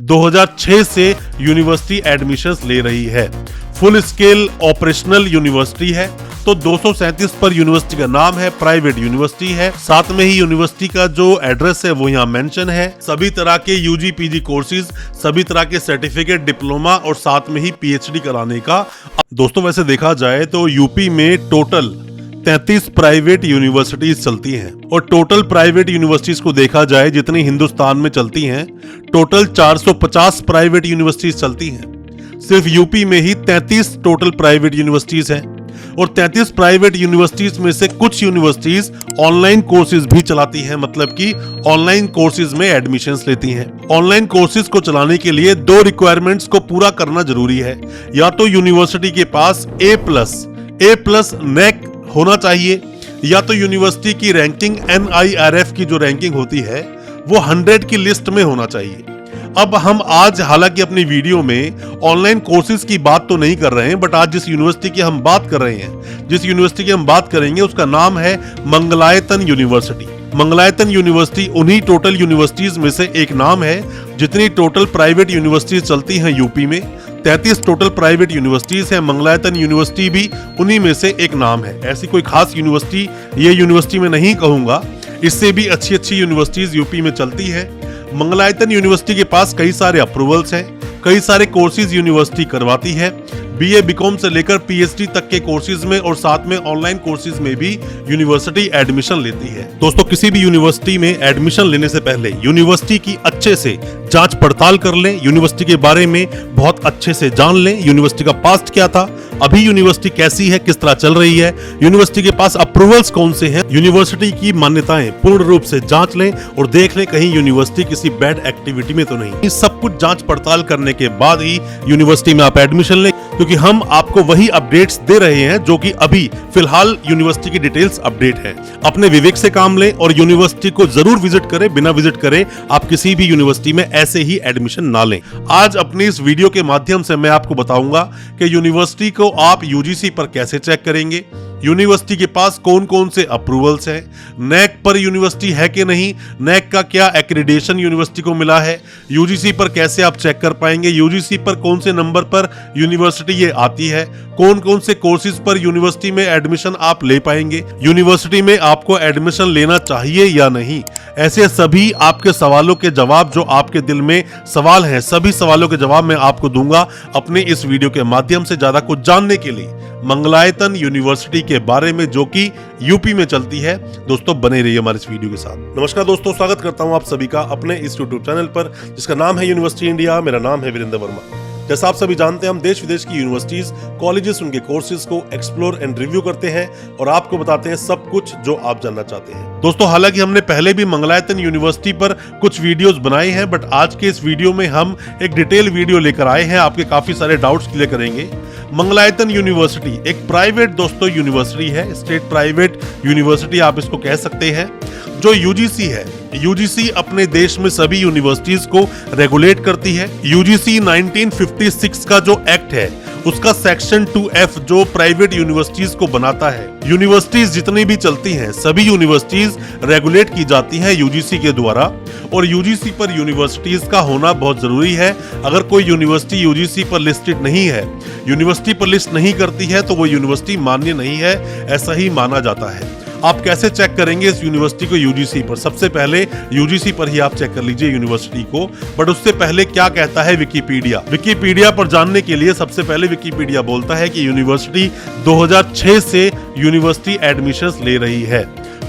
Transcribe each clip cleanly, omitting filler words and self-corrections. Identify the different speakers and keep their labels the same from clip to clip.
Speaker 1: 2006 से university admissions ले रही है। फुल स्केल ऑपरेशनल यूनिवर्सिटी है। तो 237 पर यूनिवर्सिटी का नाम है, प्राइवेट यूनिवर्सिटी है। साथ में ही यूनिवर्सिटी का जो एड्रेस है वो यहाँ मेंशन है। सभी तरह के यूजी पीजी कोर्सेज, सभी तरह के सर्टिफिकेट, डिप्लोमा और साथ में ही पीएचडी कराने का। दोस्तों वैसे देखा जाए तो यूपी में टोटल 33 प्राइवेट यूनिवर्सिटीज चलती हैं और टोटल प्राइवेट यूनिवर्सिटीज को देखा जाए जितनी हिंदुस्तान में चलती हैं, टोटल 450 प्राइवेट यूनिवर्सिटीज चलती हैं। सिर्फ यूपी में ही 33 टोटल प्राइवेट यूनिवर्सिटीज हैं और 33 प्राइवेट यूनिवर्सिटीज में से कुछ यूनिवर्सिटीज ऑनलाइन कोर्सेज भी चलाती हैं, मतलब कि ऑनलाइन कोर्सेज में एडमिशंस लेती हैं। ऑनलाइन कोर्सेज को चलाने के लिए दो रिक्वायरमेंट्स को पूरा करना जरूरी है। या तो यूनिवर्सिटी के पास A+ नेक होना चाहिए, या तो यूनिवर्सिटी की रैंकिंग NIRF की जो रैंकिंग होती है वो 100 की लिस्ट में होना चाहिए। अब हम आज हालांकि अपनी वीडियो में ऑनलाइन कोर्सेज की बात तो नहीं कर रहे हैं, बट आज जिस यूनिवर्सिटी की हम बात कर रहे हैं, जिस यूनिवर्सिटी की हम बात करेंगे उसका नाम है मंगलायतन यूनिवर्सिटी। मंगलायतन यूनिवर्सिटी उन्हीं टोटल यूनिवर्सिटीज में से एक नाम है जितनी टोटल प्राइवेट यूनिवर्सिटीज चलती हैं यूपी में। 33 टोटल प्राइवेट यूनिवर्सिटीज है, मंगलायतन यूनिवर्सिटी भी उन्हीं में से एक नाम है। ऐसी कोई खास यूनिवर्सिटी ये यूनिवर्सिटी में नहीं कहूंगा, इससे भी अच्छी अच्छी यूनिवर्सिटीज यूपी में चलती है। मंगलायतन यूनिवर्सिटी के पास कई सारे अप्रूवल्स हैं, कई सारे कोर्सेज यूनिवर्सिटी करवाती है। BA BCom से लेकर PhD तक के कोर्सेज में और साथ में ऑनलाइन कोर्सेज में भी यूनिवर्सिटी एडमिशन लेती है। दोस्तों किसी भी यूनिवर्सिटी में एडमिशन लेने से पहले यूनिवर्सिटी की अच्छे से जांच पड़ताल कर लें, यूनिवर्सिटी के बारे में बहुत अच्छे से जान लें। यूनिवर्सिटी का पास्ट क्या था, अभी यूनिवर्सिटी कैसी है, किस तरह चल रही है, यूनिवर्सिटी के पास अप्रूवल्स कौन से हैं, यूनिवर्सिटी की मान्यताएं पूर्ण रूप से जांच लें और देख लें कहीं यूनिवर्सिटी किसी बैड एक्टिविटी में तो नहीं। ये सब कुछ जांच पड़ताल करने के बाद ही यूनिवर्सिटी में आप एडमिशन लें, क्योंकि हम आपको वही अपडेट्स दे रहे हैं जो कि अभी फिलहाल यूनिवर्सिटी की डिटेल्स अपडेट है। अपने विवेक से काम लें और यूनिवर्सिटी को जरूर विजिट करें। बिना विजिट करे आप किसी भी यूनिवर्सिटी में ऐसे ही एडमिशन ना लें। आज अपनी इस वीडियो के माध्यम से मैं आपको बताऊंगा कि यूनिवर्सिटी को आप UGC पर कैसे चेक करेंगे, यूनिवर्सिटी के पास कौन कौन से अप्रूवल्स हैं, नैक पर यूनिवर्सिटी है कि नहीं, नैक का क्या एक्रेडिटेशन यूनिवर्सिटी को मिला है, UGC पर कैसे आप चेक कर पाएंगे, UGC पर कौन से नंबर पर यूनिवर्सिटी ये आती है, कौन कौन से कोर्सेज पर यूनिवर्सिटी में एडमिशन आप ले पाएंगे, यूनिवर्सिटी में आपको एडमिशन लेना चाहिए या नहीं। ऐसे सभी आपके सवालों के जवाब, जो आपके दिल में सवाल हैं, सभी सवालों के जवाब मैं आपको दूंगा अपने इस वीडियो के माध्यम से। ज्यादा कुछ जानने के लिए मंगलायतन यूनिवर्सिटी के बारे में जो कि यूपी में चलती है, दोस्तों बने रहिए हमारे इस वीडियो के साथ। नमस्कार दोस्तों, स्वागत करता हूं आप सभी का अपने इस यूट्यूब चैनल पर जिसका नाम है यूनिवर्सिटी इंडिया। मेरा नाम है वीरेंद्र वर्मा। जैसा आप सभी जानते हैं, हम देश विदेश की यूनिवर्सिटीज, कॉलेजेस, उनके कोर्सेज को एक्सप्लोर एंड रिव्यू करते हैं और आपको बताते हैं सब कुछ जो आप जानना चाहते हैं। दोस्तों हालांकि हमने पहले भी मंगलायतन यूनिवर्सिटी पर कुछ वीडियोस बनाए हैं, बट आज के इस वीडियो में हम एक डिटेल वीडियो लेकर आए हैं, आपके काफी सारे डाउट्स क्लियर करेंगे। मंगलायतन यूनिवर्सिटी एक प्राइवेट दोस्तों यूनिवर्सिटी है, स्टेट प्राइवेट यूनिवर्सिटी आप इसको कह सकते हैं। जो UGC है, UGC अपने देश में सभी यूनिवर्सिटीज को रेगुलेट करती है। UGC 1956 का जो एक्ट है उसका सेक्शन 2F जो प्राइवेट यूनिवर्सिटीज को बनाता है। यूनिवर्सिटीज जितनी भी चलती हैं सभी यूनिवर्सिटीज रेगुलेट की जाती हैं UGC के द्वारा, और UGC पर यूनिवर्सिटीज का होना बहुत जरूरी है। अगर कोई यूनिवर्सिटी UGC पर लिस्टेड नहीं है, यूनिवर्सिटी पर लिस्ट नहीं करती है, तो वो यूनिवर्सिटी मान्य नहीं है, ऐसा ही माना जाता है। आप कैसे चेक करेंगे इस यूनिवर्सिटी को UGC पर? सबसे पहले UGC पर ही आप चेक कर लीजिए यूनिवर्सिटी को, बट उससे पहले क्या कहता है विकिपीडिया। विकिपीडिया पर जानने के लिए सबसे पहले विकिपीडिया बोलता है कि यूनिवर्सिटी 2006 से यूनिवर्सिटी एडमिशंस ले रही है।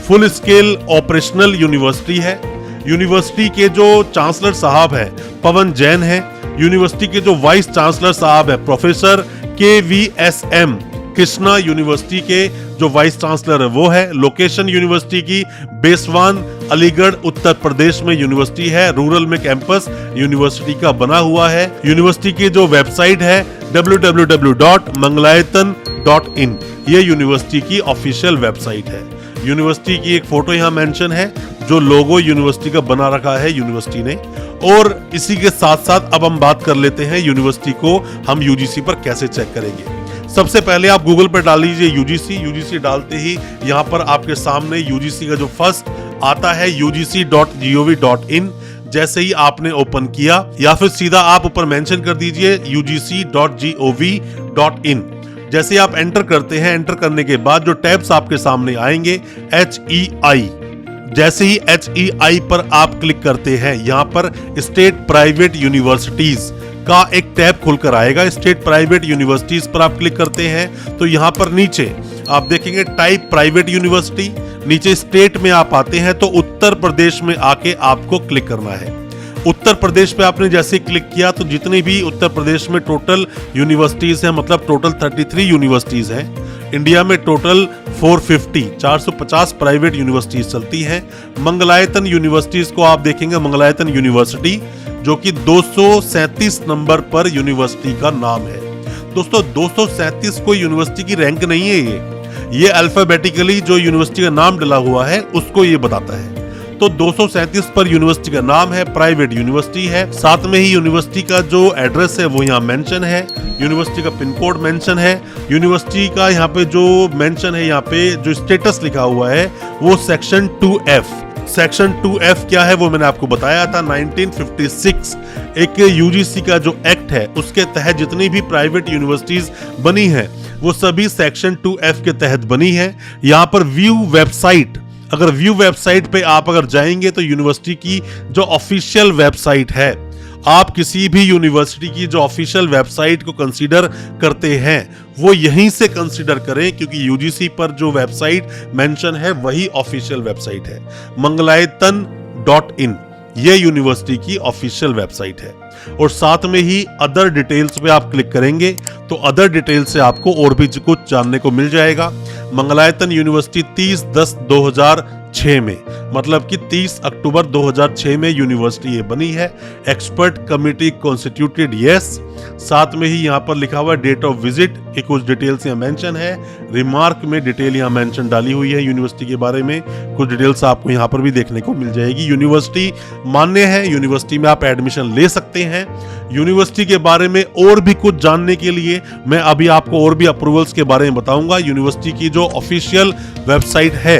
Speaker 1: फुल स्केल ऑपरेशनल यूनिवर्सिटी है। यूनिवर्सिटी के जो चांसलर साहब है पवन जैन है। यूनिवर्सिटी के जो वाइस चांसलर साहब है प्रोफेसर KVSM कृष्णा, यूनिवर्सिटी के जो वाइस चांसलर है वो है। लोकेशन यूनिवर्सिटी की बेसवान, अलीगढ़, उत्तर प्रदेश में यूनिवर्सिटी है। रूरल में कैंपस यूनिवर्सिटी का बना हुआ है। यूनिवर्सिटी की जो वेबसाइट है www.mangalayatan.in, ये यूनिवर्सिटी की ऑफिशियल वेबसाइट है। यूनिवर्सिटी की एक फोटो यहाँ मेंशन है, जो लोगो यूनिवर्सिटी का बना रखा है यूनिवर्सिटी ने। और इसी के साथ साथ अब हम बात कर लेते हैं यूनिवर्सिटी को हम UGC पर कैसे चेक करेंगे। सबसे पहले आप गूगल पर डाल लीजिए UGC डालते ही यहाँ पर आपके सामने UGC का जो फर्स्ट आता है UGC.gov.in, जैसे ही आपने ओपन किया, या फिर सीधा आप ऊपर मेंशन कर दीजिए ugc.gov.in। जैसे आप एंटर करते हैं, एंटर करने के बाद जो टैब्स आपके सामने आएंगे HEI, जैसे ही HEI पर आप क्लिक करते हैं, यहाँ पर स्टेट प्राइवेट यूनिवर्सिटीज का एक टैब खुलकर आएगा। स्टेट प्राइवेट यूनिवर्सिटीज पर आप क्लिक करते हैं तो यहाँ पर नीचे आप देखेंगे टाइप प्राइवेट यूनिवर्सिटी, नीचे स्टेट में आप आते हैं तो उत्तर प्रदेश में आके आपको क्लिक करना है। उत्तर प्रदेश पे आपने जैसे क्लिक किया तो जितनी भी उत्तर प्रदेश में टोटल यूनिवर्सिटीज हैं, मतलब टोटल 33 यूनिवर्सिटीज हैं। इंडिया में टोटल 450 प्राइवेट यूनिवर्सिटीज चलती हैं। मंगलायतन यूनिवर्सिटीज को आप देखेंगे, मंगलायतन यूनिवर्सिटी जो कि 237 नंबर पर यूनिवर्सिटी का नाम है। दोस्तों 237 कोई यूनिवर्सिटी की रैंक नहीं है, ये अल्फाबेटिकली जो यूनिवर्सिटी का नाम डला हुआ है उसको ये बताता है। तो 237 पर यूनिवर्सिटी का नाम है, प्राइवेट यूनिवर्सिटी है। साथ में ही यूनिवर्सिटी का जो एड्रेस है वो यहाँ मेंशन है, यूनिवर्सिटी का पिन कोड मेंशन है, यूनिवर्सिटी का यहाँ पे जो मेंशन है, यहाँ पे जो स्टेटस लिखा हुआ है वो सेक्शन 2F। सेक्शन 2F क्या है वो मैंने आपको बताया था। 1956 एक यूजीसी का जो एक्ट है उसके तहत जितनी भी प्राइवेट यूनिवर्सिटीज बनी है वो सभी सेक्शन 2F के तहत बनी है। यहाँ पर व्यू वेबसाइट, अगर व्यू वेबसाइट पे आप अगर जाएंगे तो यूनिवर्सिटी की जो ऑफिशियल वेबसाइट है, आप किसी भी यूनिवर्सिटी की जो ऑफिशियल वेबसाइट को कंसीडर करते हैं वो यहीं से कंसीडर करें, क्योंकि यूजीसी पर जो वेबसाइट मेंशन है वही ऑफिशियल वेबसाइट है। मंगलायतन.in ये यूनिवर्सिटी की ऑफिशियल वेबसाइट है। और साथ में ही अदर डिटेल्स पे आप क्लिक करेंगे तो अदर डिटेल्स से आपको और भी कुछ जानने को मिल जाएगा। मंगलायतन यूनिवर्सिटी 30/10/2006 में, मतलब कि 30 अक्टूबर 2006 में यूनिवर्सिटी ये बनी है। Expert committee constituted, yes. साथ में ही यहाँ पर लिखा हुआ है डेट ऑफ विजिट की कुछ डिटेल्स यहाँ मेंशन है। रिमार्क में डिटेल यहाँ मेंशन डाली हुई है यूनिवर्सिटी के बारे में, कुछ डिटेल्स आपको यहाँ पर भी देखने को मिल जाएगी। यूनिवर्सिटी मान्य है, यूनिवर्सिटी में आप एडमिशन ले सकते हैं। यूनिवर्सिटी के बारे में और भी कुछ जानने के लिए मैं अभी आपको और भी अप्रूवल्स के बारे में बताऊंगा। यूनिवर्सिटी की जो ऑफिशियल वेबसाइट है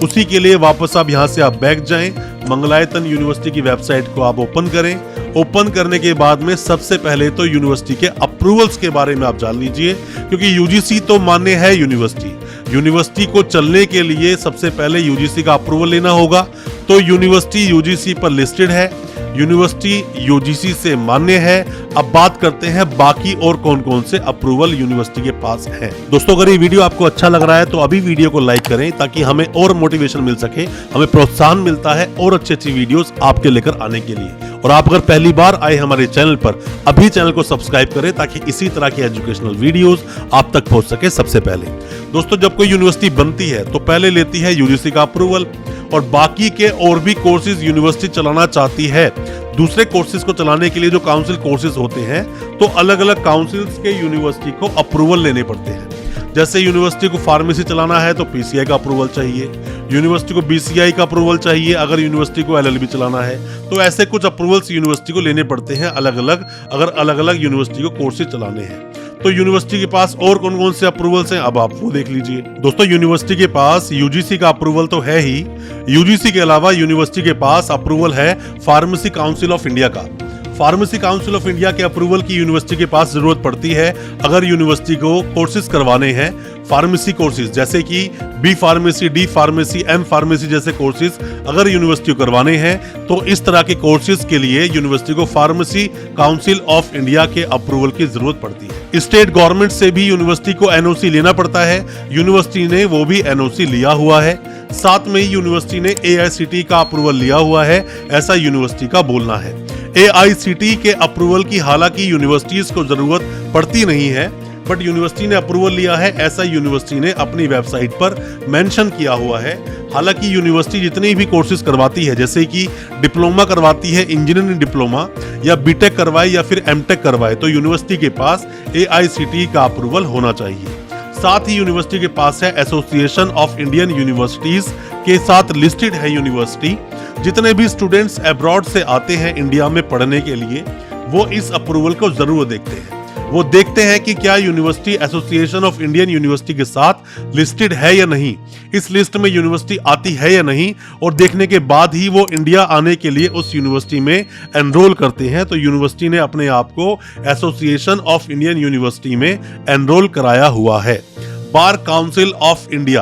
Speaker 1: उसी के लिए वापस आप यहाँ से आप बैक जाएं, मंगलायतन यूनिवर्सिटी की वेबसाइट को आप ओपन करें। ओपन करने के बाद में सबसे पहले तो यूनिवर्सिटी के अप्रूवल्स के बारे में आप जान लीजिए, क्योंकि यूजीसी तो मान्य है यूनिवर्सिटी को चलने के लिए सबसे पहले यूजीसी का अप्रूवल लेना होगा। तो यूनिवर्सिटी यूजीसी पर लिस्टेड है, यूनिवर्सिटी यूजीसी से मान्य है। अब बात करते हैं बाकी और कौन कौन से अप्रूवल यूनिवर्सिटी के पास है। दोस्तों अगर ये वीडियो आपको अच्छा लग रहा है तो अभी वीडियो को लाइक करें ताकि हमें और मोटिवेशन मिल सके, हमें प्रोत्साहन मिलता है और अच्छी वीडियोस आपके लेकर आने के लिए। और आप अगर पहली बार आए हमारे चैनल पर, अभी चैनल को सब्सक्राइब करें ताकि इसी तरह की एजुकेशनल वीडियोस आप तक पहुंच सके सबसे पहले। दोस्तों जब कोई यूनिवर्सिटी बनती है तो पहले लेती है यूजीसी का अप्रूवल, और बाकी के और भी कोर्सेज यूनिवर्सिटी चलाना चाहती है। दूसरे कोर्सेज को चलाने के लिए जो काउंसिल कोर्सेज होते हैं तो अलग अलग काउंसिल्स के यूनिवर्सिटी को अप्रूवल लेने पड़ते हैं। जैसे यूनिवर्सिटी को फार्मेसी चलाना है तो पीसीआई का अप्रूवल चाहिए, यूनिवर्सिटी को बीसीआई का अप्रूवल चाहिए अगर यूनिवर्सिटी को एलएलबी चलाना है। तो ऐसे कुछ अप्रूवल्स यूनिवर्सिटी को लेने पड़ते हैं अलग अलग, अगर अलग अलग यूनिवर्सिटी को कोर्सेज चलाने हैं। तो यूनिवर्सिटी के पास और कौन कौन से अप्रूवल्स हैं अब आप वो देख लीजिए। दोस्तों यूनिवर्सिटी के पास यूजीसी का अप्रूवल तो है ही, यूजीसी के अलावा यूनिवर्सिटी के पास अप्रूवल है फार्मेसी काउंसिल ऑफ इंडिया का। फार्मेसी काउंसिल ऑफ इंडिया के अप्रूवल की यूनिवर्सिटी के पास जरूरत पड़ती है अगर यूनिवर्सिटी को कोर्सेज करवाने हैं, फार्मेसी कोर्सेज जैसे कि B pharmacy, D pharmacy, M pharmacy जैसे कोर्सेज अगर यूनिवर्सिटी को करवाने हैं तो इस तरह के कोर्सेज के लिए यूनिवर्सिटी को फार्मेसी काउंसिल ऑफ इंडिया के अप्रूवल की जरूरत पड़ती है। स्टेट गवर्नमेंट से भी यूनिवर्सिटी को एनओसी लेना पड़ता है, यूनिवर्सिटी ने वो भी एनओसी लिया हुआ है। साथ में ही यूनिवर्सिटी ने एआईसीटी का अप्रूवल लिया हुआ है, ऐसा यूनिवर्सिटी का बोलना है। एआईसीटी के अप्रूवल की हालांकि यूनिवर्सिटीज को जरूरत पड़ती नहीं है, बट यूनिवर्सिटी ने अप्रूवल लिया है ऐसा यूनिवर्सिटी ने अपनी वेबसाइट पर मेंशन किया हुआ है। हालांकि यूनिवर्सिटी जितनी भी कोर्सेज करवाती है, जैसे कि डिप्लोमा करवाती है, इंजीनियरिंग डिप्लोमा या बीटेक करवाए या फिर एमटेक करवाए, तो यूनिवर्सिटी के पास एआईसीटी का अप्रूवल होना चाहिए। साथ ही यूनिवर्सिटी के पास है एसोसिएशन ऑफ इंडियन यूनिवर्सिटीज के साथ लिस्टेड है यूनिवर्सिटी। जितने भी स्टूडेंट्स अब्रॉड से आते हैं इंडिया में पढ़ने के लिए वो इस अप्रूवल को जरूर देखते हैं। वो देखते हैं कि क्या university association of Indian university के साथ लिस्टेड है या नहीं, इस लिस्ट में यूनिवर्सिटी आती है या नहीं, और देखने के बाद ही वो इंडिया आने के लिए उस यूनिवर्सिटी में एनरोल करते हैं। तो यूनिवर्सिटी ने अपने आप को एसोसिएशन ऑफ इंडियन यूनिवर्सिटी में एनरोल कराया हुआ है। Bar council of India,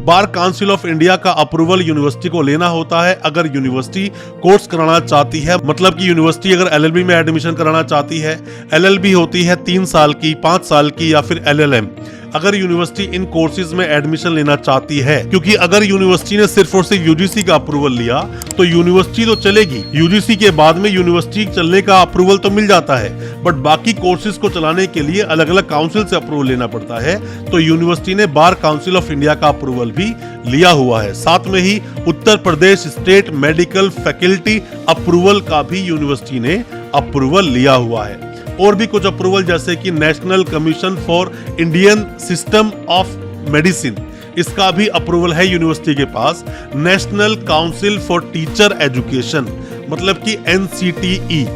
Speaker 1: bar council of India का अप्रूवल यूनिवर्सिटी को लेना होता है अगर यूनिवर्सिटी कोर्स कराना चाहती है। मतलब कि यूनिवर्सिटी अगर एलएलबी में एडमिशन कराना चाहती है, एलएलबी होती है 3 साल की, 5 साल की या फिर एलएलएम, अगर यूनिवर्सिटी इन कोर्सेज में एडमिशन लेना चाहती है, क्योंकि अगर यूनिवर्सिटी ने सिर्फ और सिर्फ यूजीसी का अप्रूवल लिया तो यूनिवर्सिटी तो चलेगी, यूजीसी के बाद में यूनिवर्सिटी चलने का अप्रूवल तो मिल जाता है, बट बाकी कोर्सेज को चलाने के लिए अलग अलग काउंसिल से अप्रूवल लेना पड़ता है। तो यूनिवर्सिटी ने बार काउंसिल ऑफ इंडिया का अप्रूवल भी लिया हुआ है। साथ में ही Uttar Pradesh state medical faculty approval का भी यूनिवर्सिटी ने अप्रूवल लिया हुआ है। और भी कुछ अप्रूवल जैसे कि National Commission for Indian System of Medicine, इसका भी अप्रूवल है यूनिवर्सिटी के पास। National Council for Teacher Education, मतलब कि एनसीटीई,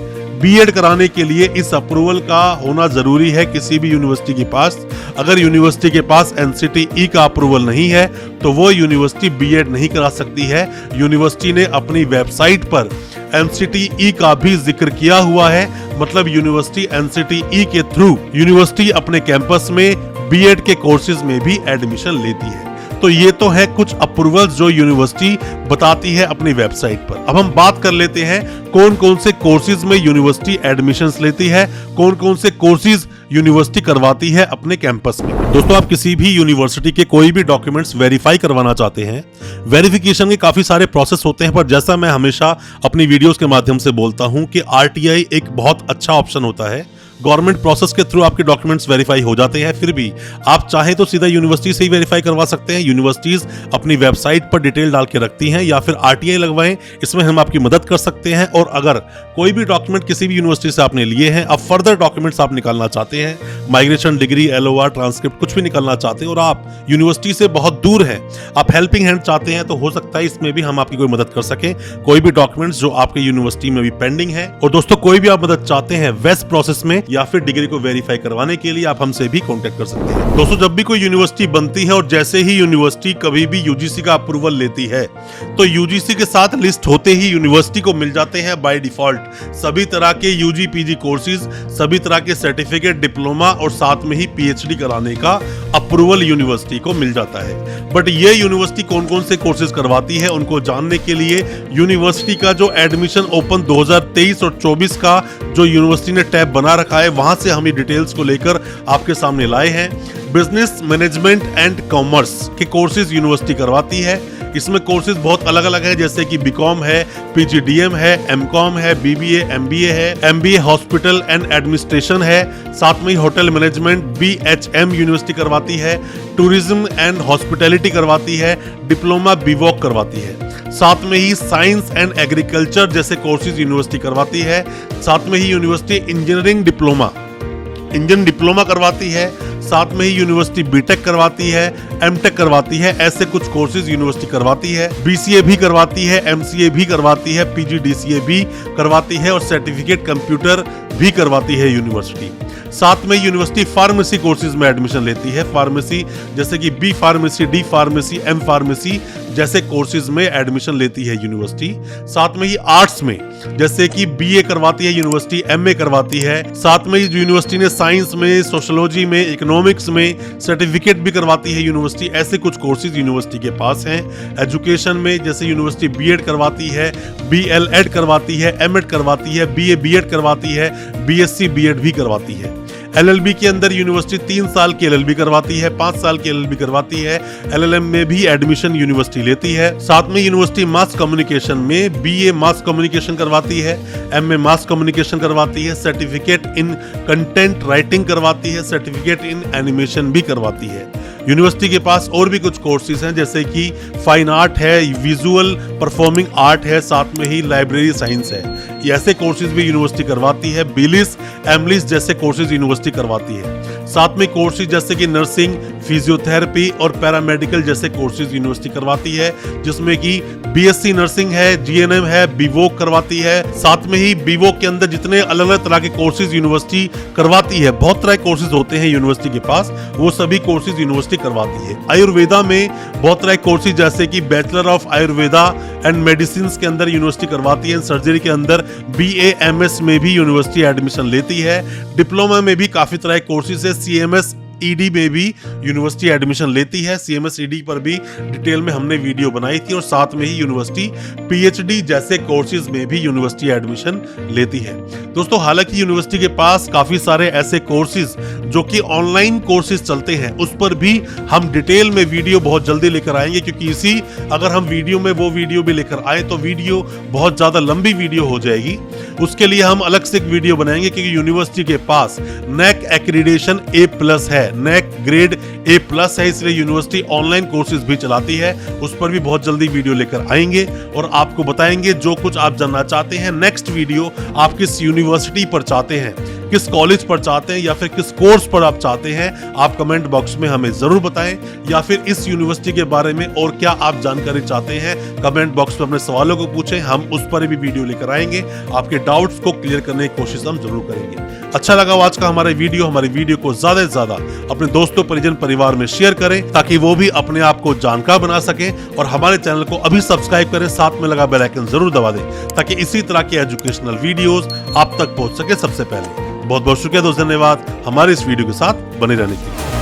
Speaker 1: बीएड कराने के लिए इस अप्रूवल का होना जरूरी है किसी भी यूनिवर्सिटी के पास। अगर यूनिवर्सिटी के पास एनसीटीई का अप्रूवल नहीं है तो वो यूनिवर्सिटी बीएड नहीं करा सकती है। यूनिवर्सिटी ने अपनी वेबसाइट पर एनसीटीई का भी जिक्र किया हुआ है, मतलब यूनिवर्सिटी एनसीटीई के थ्रू यूनिवर्सिटी अपने कैंपस में बीएड के कोर्सेज में भी एडमिशन लेती है। तो ये तो है कुछ अप्रूवल्स जो यूनिवर्सिटी बताती है अपनी वेबसाइट पर। अब हम बात कर लेते हैं कौन कौन से कोर्सेज में यूनिवर्सिटी एडमिशंस लेती है, कौन कौन से कोर्सेज यूनिवर्सिटी करवाती है अपने कैंपस में। दोस्तों, आप किसी भी यूनिवर्सिटी के कोई भी डॉक्यूमेंट्स वेरीफाई करवाना चाहते हैं, वेरिफिकेशन के काफी सारे प्रोसेस होते हैं, पर जैसा मैं हमेशा अपनी वीडियोस के माध्यम से बोलता हूं कि आरटीआई एक बहुत अच्छा ऑप्शन होता है। गवर्नमेंट प्रोसेस के थ्रू आपके डॉक्यूमेंट्स वेरीफाई हो जाते हैं, फिर भी आप चाहे तो सीधा यूनिवर्सिटी से ही वेरीफाई करवा सकते हैं। यूनिवर्सिटीज अपनी वेबसाइट पर डिटेल डाल के रखती हैं, या फिर आरटीआई लगवाएं, इसमें हम आपकी मदद कर सकते हैं। और अगर कोई भी डॉक्यूमेंट किसी भी यूनिवर्सिटी से आपने लिए हैं, अब फर्दर डॉक्यूमेंट्स आप निकालना चाहते हैं, माइग्रेशन डिग्री, एलओआर, ट्रांसक्रिप्ट, कुछ भी निकालना चाहते हैं और आप यूनिवर्सिटी से बहुत दूर हैं, आप हेल्पिंग हैंड चाहते हैं, तो हो सकता है इसमें भी हम आपकी कोई मदद कर सकें। कोई भी डॉक्यूमेंट्स जो आपके यूनिवर्सिटी में भी पेंडिंग है, और दोस्तों कोई भी आप मदद चाहते हैं वेस्ट प्रोसेस में या फिर डिग्री को वेरीफाई करवाने के लिए, आप हमसे भी कांटेक्ट कर सकते हैं। दोस्तों, जब भी कोई यूनिवर्सिटी बनती है और जैसे ही यूनिवर्सिटी कभी भी यूजीसी का अप्रूवल लेती है, तो यूजीसी के साथ लिस्ट होते ही यूनिवर्सिटी को मिल जाते हैं बाय डिफॉल्ट सभी तरह के यूजी पीजी कोर्सेज, सभी तरह के सर्टिफिकेट, डिप्लोमा और साथ में ही पीएचडी कराने का अप्रूवल यूनिवर्सिटी को मिल जाता है। बट ये यूनिवर्सिटी कौन कौन से कोर्सेज करवाती है, उनको जानने के लिए यूनिवर्सिटी का जो एडमिशन ओपन 2023 और 24 का जो यूनिवर्सिटी ने टैब बना रखा है, वहां से हम डिटेल्स को लेकर आपके सामने लाए हैं। बिजनेस मैनेजमेंट एंड कॉमर्स के कोर्सेज यूनिवर्सिटी करवाती है। इसमें कोर्सेज बहुत अलग अलग है, जैसे कि बीकॉम है, पीजीडीएम है, एमकॉम है, बीबीए, एमबीए है, एमबीए हॉस्पिटल एंड एडमिनिस्ट्रेशन है, साथ में ही होटल मैनेजमेंट बीएचएम यूनिवर्सिटी करवाती है, टूरिज्म एंड हॉस्पिटैलिटी करवाती है, डिप्लोमा बीवॉक करवाती है, साथ में ही साइंस एंड एग्रीकल्चर जैसे कोर्सेज यूनिवर्सिटी करवाती है, साथ में ही यूनिवर्सिटी इंजीनियरिंग इंजन डिप्लोमा करवाती है, साथ में ही यूनिवर्सिटी बीटेक करवाती है, एमटेक करवाती है, ऐसे कुछ कोर्सेज यूनिवर्सिटी करवाती है। बीसीए भी करवाती है, एमसीए भी करवाती है, पीजीडीसीए भी करवाती है और सर्टिफिकेट कंप्यूटर भी करवाती है यूनिवर्सिटी। साथ में यूनिवर्सिटी फार्मेसी कोर्सेज में एडमिशन लेती है। फार्मेसी जैसे कि B pharmacy, D pharmacy, M pharmacy जैसे कोर्सेज में एडमिशन लेती है यूनिवर्सिटी। साथ में ही आर्ट्स में जैसे कि बीए करवाती है यूनिवर्सिटी, एमए करवाती है। साथ में ही यूनिवर्सिटी ने साइंस में, सोशियोलॉजी में, इकोनॉमिक्स में सर्टिफिकेट भी करवाती है यूनिवर्सिटी। ऐसे कुछ कोर्सेज यूनिवर्सिटी के पास हैं। एजुकेशन में जैसे यूनिवर्सिटी बीएड करवाती है, बीएलएड करवाती है, एमएड करवाती है, बीए बीएड करवाती है, बीएससी बीएड भी करवाती है। एलएलबी के अंदर यूनिवर्सिटी 3 साल की एलएलबी करवाती है, 5 साल की एलएलबी करवाती है। एलएलएम में भी एडमिशन यूनिवर्सिटी लेती है। साथ में यूनिवर्सिटी मास कम्युनिकेशन में बीए मास कम्युनिकेशन करवाती है, एमए मास कम्युनिकेशन करवाती है, सर्टिफिकेट इन कंटेंट राइटिंग करवाती है, सर्टिफिकेट इन एनिमेशन भी करवाती है। यूनिवर्सिटी के पास और भी कुछ कोर्सेज हैं जैसे कि फाइन आर्ट है, विजुअल परफॉर्मिंग आर्ट है, साथ में ही लाइब्रेरी साइंस है। ये ऐसे कोर्सेज भी यूनिवर्सिटी करवाती है। बिलिस, एमलिस जैसे कोर्सेज यूनिवर्सिटी करवाती है। साथ में कोर्सेज जैसे कि नर्सिंग, फिजियोथेरेपी और पैरामेडिकल जैसे कोर्सेज यूनिवर्सिटी करवाती है, जिसमें कि बीएससी नर्सिंग है, जीएनएम है, बीवोक करवाती है। साथ में ही बीवोक के अंदर जितने अलग अलग तरह के कोर्सेज यूनिवर्सिटी करवाती है, बहुत तरह के कोर्सेज होते हैं यूनिवर्सिटी के पास, वो सभी कोर्सेज यूनिवर्सिटी करवाती है। आयुर्वेदा में बहुत तरह के कोर्सेज जैसे कि bachelor of Ayurveda and medicine के अंदर यूनिवर्सिटी करवाती है। सर्जरी के अंदर BAMS में भी यूनिवर्सिटी एडमिशन लेती है। डिप्लोमा में भी काफी तरह के कोर्सेज है। CMS ED में भी यूनिवर्सिटी एडमिशन लेती है। CMS ED पर भी डिटेल में हमने वीडियो बनाई थी। और साथ में ही यूनिवर्सिटी PhD जैसे कोर्सेज में भी यूनिवर्सिटी एडमिशन लेती है। दोस्तों, हालांकि यूनिवर्सिटी के पास काफी सारे ऐसे कोर्सेज जो कि ऑनलाइन कोर्सेज चलते हैं, उस पर भी हम डिटेल में वीडियो बहुत जल्दी लेकर आएंगे, क्योंकि अगर हम वीडियो में वो वीडियो भी लेकर आए तो वीडियो बहुत ज्यादा लंबी वीडियो हो जाएगी। उसके लिए हम अलग से एक वीडियो बनाएंगे, क्योंकि यूनिवर्सिटी के पास NAC एक्रीडेशन A+ है, NAC ग्रेड A+ है, इसलिए यूनिवर्सिटी ऑनलाइन कोर्सेज भी चलाती है। उस पर भी बहुत जल्दी वीडियो लेकर आएंगे और आपको बताएंगे जो कुछ आप जानना चाहते हैं। नेक्स्ट वीडियो आप किस यूनिवर्सिटी पर चाहते हैं, किस कॉलेज पर चाहते हैं, या फिर किस कोर्स पर आप चाहते हैं, आप कमेंट बॉक्स में हमें जरूर बताएं। या फिर इस यूनिवर्सिटी के बारे में और क्या आप जानकारी चाहते हैं, कमेंट बॉक्स में अपने सवालों को पूछें, हम उस पर भी वीडियो लेकर आएंगे। आपके डाउट्स को क्लियर करने की कोशिश हम जरूर करेंगे। अच्छा लगा आज का हमारी वीडियो को ज्यादा से ज्यादा अपने दोस्तों, परिजन, परिवार में शेयर करें, ताकि वो भी अपने आप को जानकार बना सकें। और हमारे चैनल को अभी सब्सक्राइब करें, साथ में लगा बेल आइकन जरूर दबा दें, ताकि इसी तरह के एजुकेशनल वीडियोस आप तक पहुंच सके सबसे पहले। बहुत बहुत शुक्रिया दोस्त, धन्यवाद हमारे इस वीडियो के साथ बने रहने के लिए।